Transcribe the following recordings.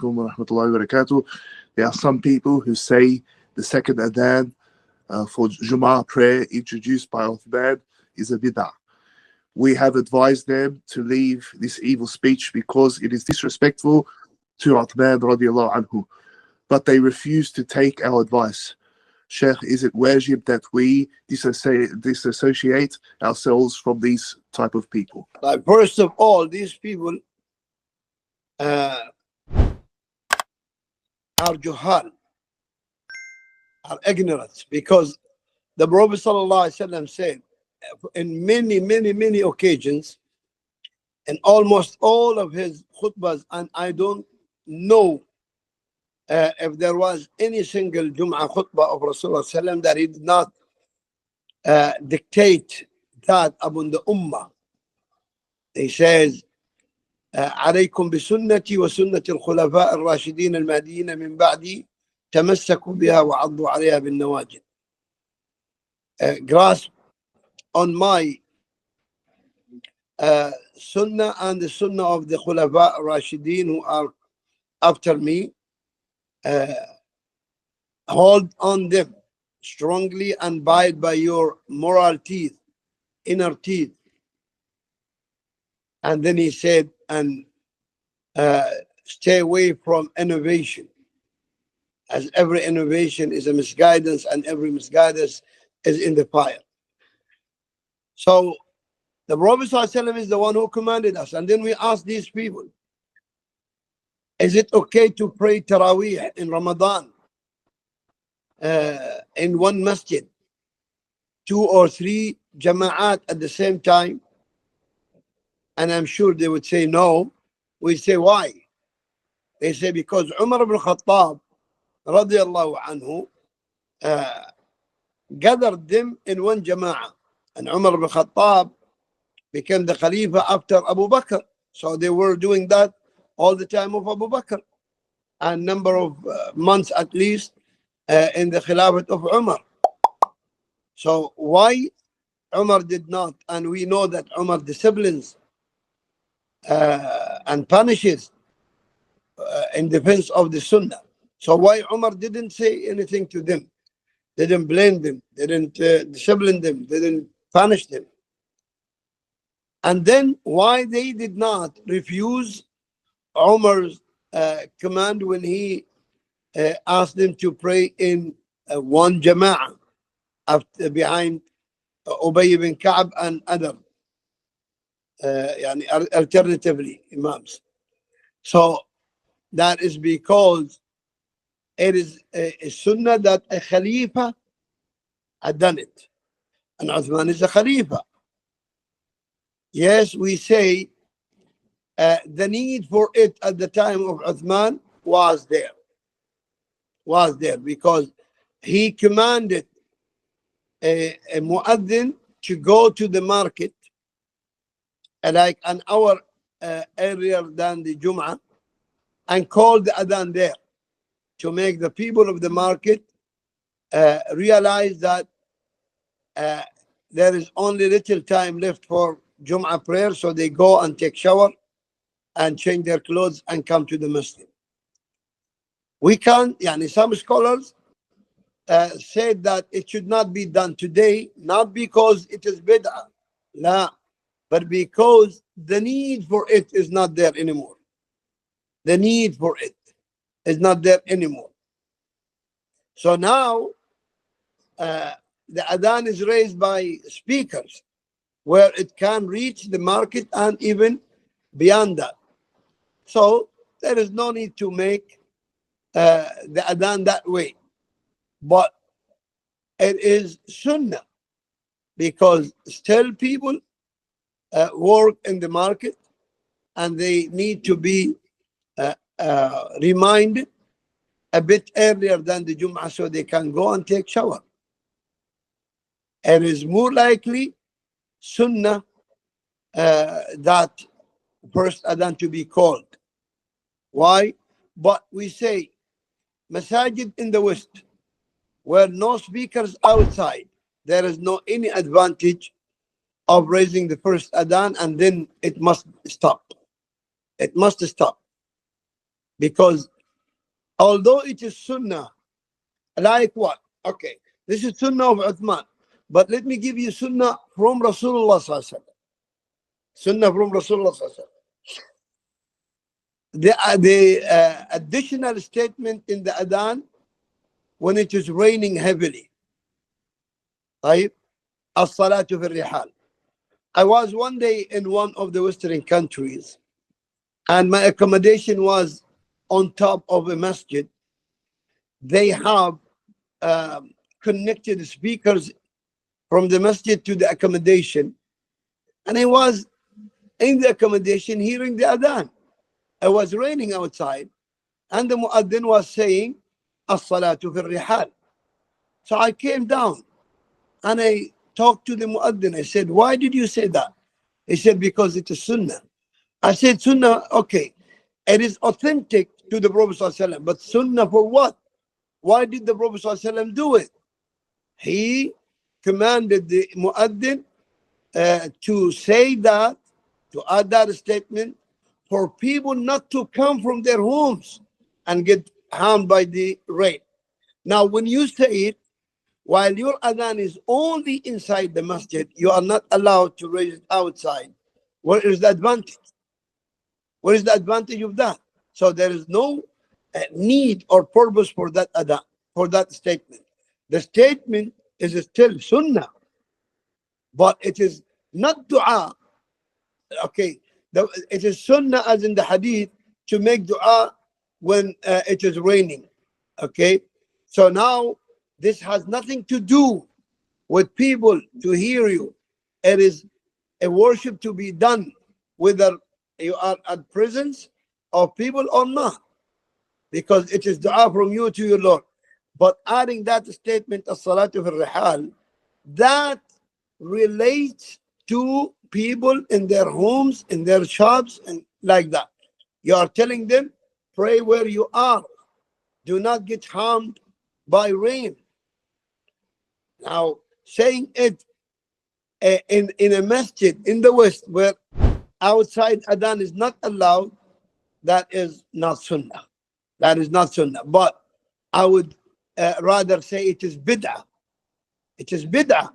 alaikum wa rahmatullahi wa barakatuh. There are some people who say the second Adhan for Jum'ah prayer introduced by Uthman is a bid'ah. We have advised them to leave this evil speech because it is disrespectful to Uthman radiallahu anhu. But they refuse to take our advice. Shaykh, is it wajib that we disassociate ourselves from these type of people? First of all, these people are juhal, are ignorant, because the Prophet ﷺ said in many occasions, in almost all of his khutbahs, and I don't know if there was any single Jum'ah khutbah of Rasulullah ﷺ that he did not dictate that upon the ummah. He says, عليكم بسنتي وسنة الخلفاء الراشدين المهديين من بعدي تمسكوا بها وعضوا عليها بالنواجذ. Grasp on my sunnah and the sunnah of the khulafa rashidin who are after me. Hold on them strongly and bite by your moral teeth, inner teeth. And then he said, and stay away from innovation, as every innovation is a misguidance and every misguidance is in the fire. So the Prophet ﷺ is the one who commanded us. And then we ask these people, is it okay to pray Taraweeh in Ramadan in one masjid, 2 or 3 jama'at at the same time? And I'm sure they would say no. We say why? They say because Umar ibn Khattab radiallahu anhu gathered them in one jama'ah. And Umar ibn Khattab became the Khalifa after Abu Bakr. So they were doing that all the time of Abu Bakr. And number of months at least in the Khilafat of Umar. So why Umar did not? And we know that Umar disciplines and punishes in defense of the Sunnah. So why Umar didn't say anything to them? Didn't blame them, didn't discipline them, didn't punish them. And then why they did not refuse Umar's command when he asked them to pray in one jama'ah behind Ubay ibn Ka'b and other alternatively imams. So that is because it is a sunnah that a Khalifa had done it. And Uthman is a Khalifa. Yes, we say the need for it at the time of Uthman was there. Because he commanded a muaddin to go to the market like an hour earlier than the Jum'ah and call the Adhan there to make the people of the market realize that there is only little time left for Jum'ah prayer, so they go and take shower and change their clothes and come to the masjid. We can, some scholars said that it should not be done today, not because it is bid'ah, la, but because the need for it is not there anymore. The need for it is not there anymore. So now the Adhan is raised by speakers where it can reach the market and even beyond that. So there is no need to make the Adhan that way. But it is Sunnah because still people work in the market and they need to be reminded a bit earlier than the Jum'ah so they can go and take shower. It is more likely Sunnah that first Adhan to be called. Why? But we say Masajid in the West where no speakers outside, there is no any advantage of raising the first Adhan, and then it must stop. It must stop because although it is sunnah, like what? Okay, this is sunnah of Uthman, but let me give you sunnah from Rasulullah sallallahu alaihi wasallam. Sunnah from Rasulullah sallallahu alaihi wasallam. The additional statement in the Adhan when it is raining heavily. طيب, as-Salatu fi rihal. I was one day in one of the Western countries, and my accommodation was on top of a masjid. They have connected speakers from the masjid to the accommodation, and I was in the accommodation hearing the Adhan. It was raining outside, and the muaddin was saying as-Salatu fi rihal. So I came down and I talked to the muaddin. I said, why did you say that? He said, because it is sunnah. I said, sunnah, okay, it is authentic to the Prophet ﷺ, but sunnah for what? Why did the Prophet ﷺ do it? He commanded the muaddin to say that, to add that statement, for people not to come from their homes and get harmed by the rain. Now, when you say it, while your adhan is only inside the masjid, you are not allowed to raise it outside. Where is the advantage? Where is the advantage of that? So there is no need or purpose for that adhan, for that statement. The statement is still sunnah, but it is not dua. Okay, it is sunnah as in the hadith to make dua when it is raining. Okay, so now this has nothing to do with people to hear you. It is a worship to be done whether you are at presence of people or not, because it is dua from you to your Lord. But adding that statement, as-Salatu fi rihal, that relates to people in their homes, in their shops, and like that. You are telling them, pray where you are. Do not get harmed by rain. Now, saying it in a masjid in the West where outside adhan is not allowed, that is not sunnah. That is not sunnah. But I would rather say it is bid'ah. It is bid'ah.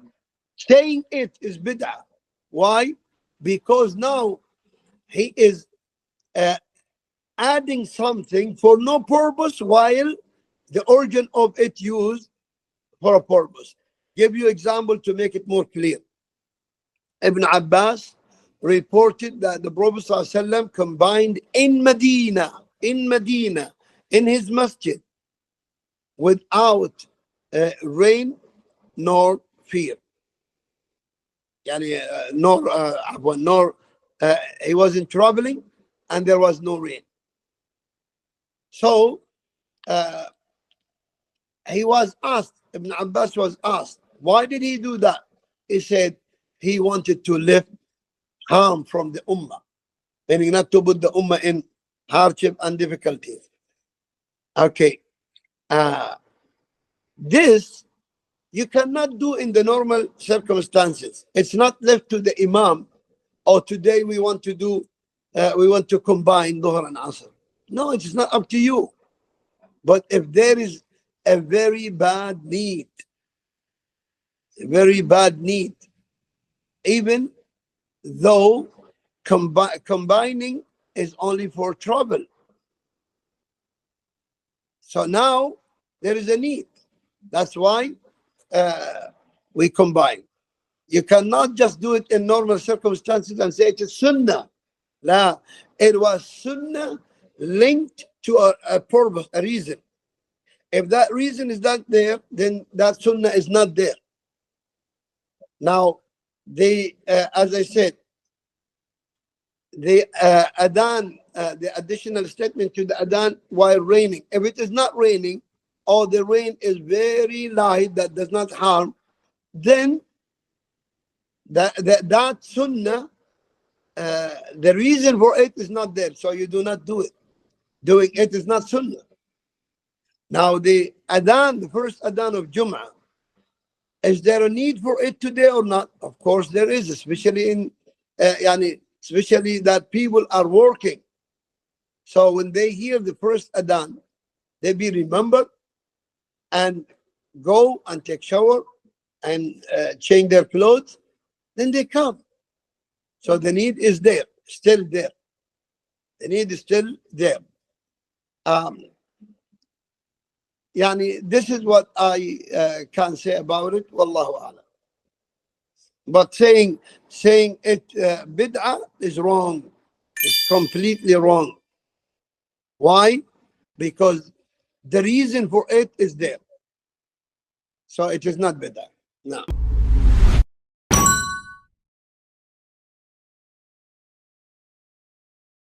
Saying it is bid'ah. Why? Because now he is adding something for no purpose, while the origin of it used for a purpose. Give you example to make it more clear. Ibn Abbas reported that the Prophet ﷺ combined in Medina, in his masjid, without rain nor fear. Nor he wasn't traveling and there was no rain. So he was asked, Ibn Abbas was asked, why did he do that? He said he wanted to lift harm from the ummah, meaning not to put the ummah in hardship and difficulties. Okay, this you cannot do in the normal circumstances. It's not left to the imam, or today we want to do, we want to combine Dhuhr and Asr. No, it is not up to you. But if there is a very bad need, even though combining is only for trouble. So now there is a need. That's why we combine. You cannot just do it in normal circumstances and say it is sunnah. La, it was sunnah linked to a purpose, a reason. If that reason is not there, then that sunnah is not there. Now, as I said, the adhan, the additional statement to the adhan while raining. If it is not raining, or the rain is very light that does not harm, then that sunnah, the reason for it is not there, so you do not do it. Doing it is not sunnah. Now the adhan, the first adhan of Jum'ah, is there a need for it today or not? Of course there is, especially in especially that people are working. So when they hear the first adhan, they be remembered and go and take shower and change their clothes, then they come. So the need is there, still there. The need is still there. This is what I can say about it. Wallahu a'lam. But saying it bid'ah is wrong. It's completely wrong. Why? Because the reason for it is there. So it is not bid'ah. No.